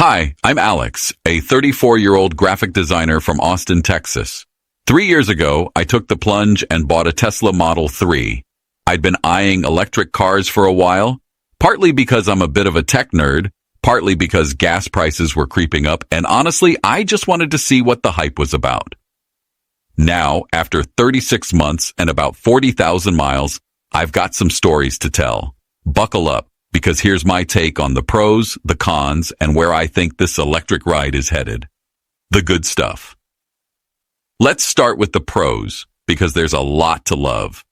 Hi, I'm Alex, a 34-year-old graphic designer from Austin, Texas. 3 years ago, I took the plunge and bought a Tesla Model 3. I'd been eyeing electric cars for a while, partly because I'm a bit of a tech nerd, partly because gas prices were creeping up, and honestly, I just wanted to see what the hype was about. Now, after 36 months and about 40,000 miles, I've got some stories to tell. Buckle up, because here's my take on the pros, the cons, and where I think this electric ride is headed. The good stuff. Let's start with the pros, because there's a lot to love.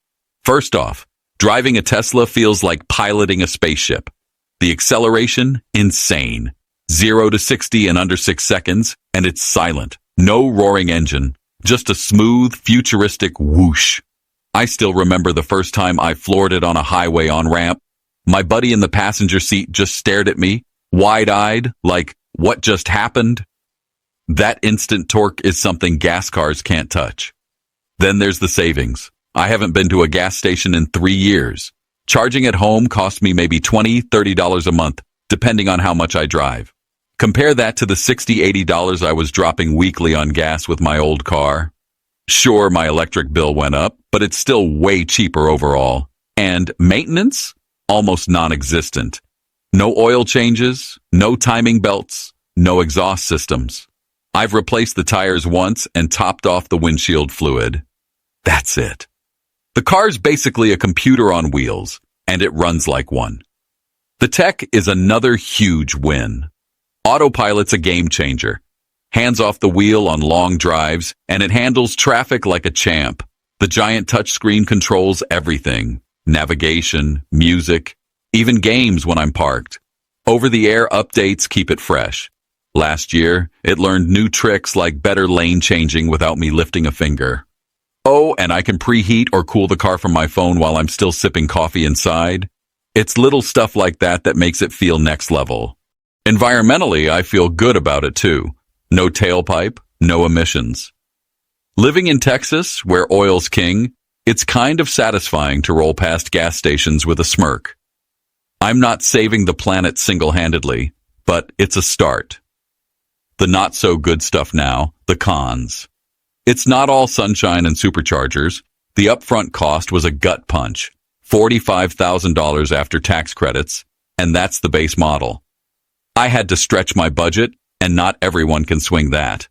First off, driving a Tesla feels like piloting a spaceship. The acceleration, insane. 0 to 60 in under 6 seconds, and it's silent. No roaring engine, just a smooth, futuristic whoosh. I still remember the first time I floored it on a highway on-ramp. My buddy in the passenger seat just stared at me, wide-eyed, like, what just happened? That instant torque is something gas cars can't touch. Then there's the savings. I haven't been to a gas station in 3 years. Charging at home costs me maybe $20, $30 a month, depending on how much I drive. Compare that to the $60, $80 I was dropping weekly on gas with my old car. Sure, my electric bill went up, but it's still way cheaper overall. And maintenance? Almost non-existent. No oil changes, no timing belts, no exhaust systems. I've replaced the tires once and topped off the windshield fluid. That's it. The car's basically a computer on wheels, and it runs like one. The tech is another huge win. Autopilot's a game changer. Hands off the wheel on long drives, and it handles traffic like a champ. The giant touchscreen controls everything. Navigation, music, even games when I'm parked. Over-the-air updates keep it fresh. Last year, it learned new tricks like better lane changing without me lifting a finger. Oh, and I can preheat or cool the car from my phone while I'm still sipping coffee inside. It's little stuff like that that makes it feel next level. Environmentally, I feel good about it too. No tailpipe, no emissions. Living in Texas, where oil's king, it's kind of satisfying to roll past gas stations with a smirk. I'm not saving the planet single-handedly, but it's a start. The not-so-good stuff now, the cons. It's not all sunshine and superchargers. The upfront cost was a gut punch, $45,000 after tax credits, and that's the base model. I had to stretch my budget, and not everyone can swing that.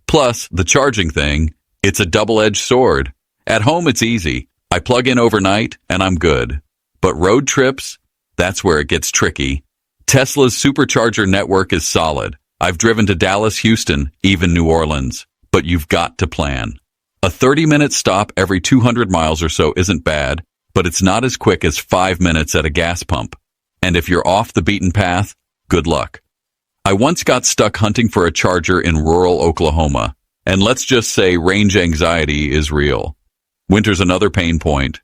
Plus, the charging thing, it's a double-edged sword. At home, it's easy. I plug in overnight, and I'm good. But road trips, that's where it gets tricky. Tesla's supercharger network is solid. I've driven to Dallas, Houston, even New Orleans. But you've got to plan. A 30-minute stop every 200 miles or so isn't bad, but it's not as quick as 5 minutes at a gas pump. And if you're off the beaten path, good luck. I once got stuck hunting for a charger in rural Oklahoma, and let's just say range anxiety is real. Winter's another pain point.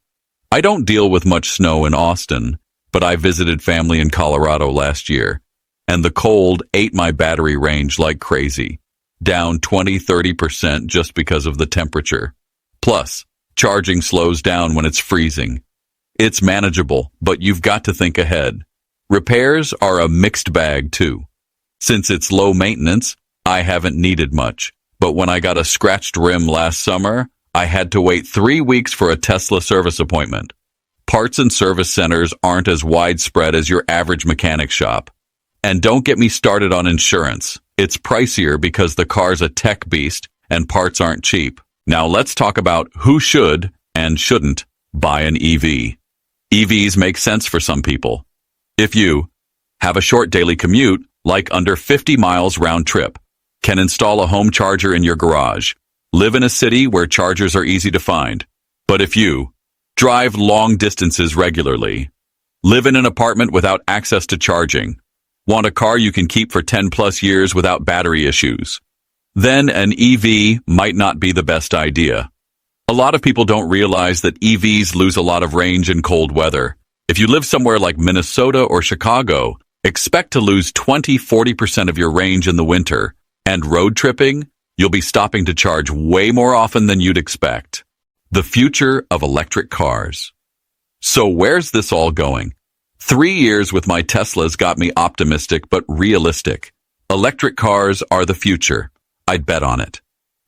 I don't deal with much snow in Austin, but I visited family in Colorado last year, and the cold ate my battery range like crazy, down 20-30% just because of the temperature. Plus, charging slows down when it's freezing. It's manageable, but you've got to think ahead. Repairs are a mixed bag too. Since it's low maintenance, I haven't needed much, but when I got a scratched rim last summer, I had to wait 3 weeks for a Tesla service appointment. Parts and service centers aren't as widespread as your average mechanic shop. And don't get me started on insurance. It's pricier because the car's a tech beast and parts aren't cheap. Now let's talk about who should and shouldn't buy an EV. EVs make sense for some people. If you have a short daily commute, like under 50 miles round trip, can install a home charger in your garage, live in a city where chargers are easy to find. But if you drive long distances regularly, live in an apartment without access to charging, want a car you can keep for 10 plus years without battery issues, then an EV might not be the best idea. A lot of people don't realize that EVs lose a lot of range in cold weather. If you live somewhere like Minnesota or Chicago, expect to lose 20-40% of your range in the winter, and road tripping, you'll be stopping to charge way more often than you'd expect. The future of electric cars. So where's this all going? 3 years with my Teslas got me optimistic but realistic. Electric cars are the future. I'd bet on it.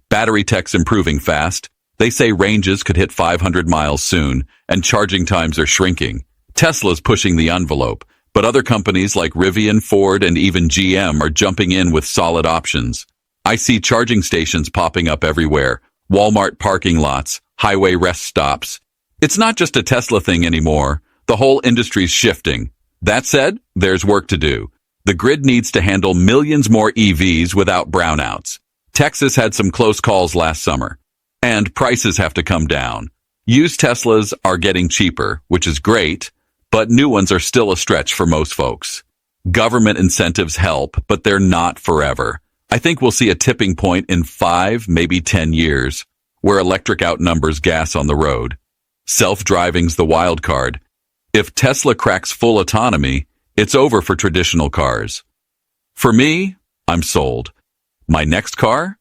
Battery tech's improving fast. They say ranges could hit 500 miles soon, and charging times are shrinking. Tesla's pushing the envelope, but other companies like Rivian, Ford, and even GM are jumping in with solid options. I see charging stations popping up everywhere, Walmart parking lots, highway rest stops. It's not just a Tesla thing anymore. The whole industry's shifting. That said, there's work to do. The grid needs to handle millions more EVs without brownouts. Texas had some close calls last summer. And prices have to come down. Used Teslas are getting cheaper, which is great, but new ones are still a stretch for most folks. Government incentives help, but they're not forever. I think we'll see a tipping point in 5, maybe 10 years, where electric outnumbers gas on the road. Self-driving's the wild card. If Tesla cracks full autonomy, it's over for traditional cars. For me, I'm sold. My next car?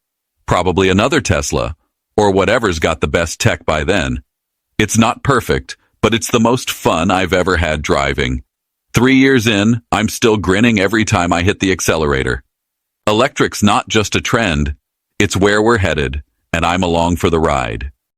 Probably another Tesla, or whatever's got the best tech by then. It's not perfect, but it's the most fun I've ever had driving. 3 years in, I'm still grinning every time I hit the accelerator. Electric's not just a trend, it's where we're headed, and I'm along for the ride.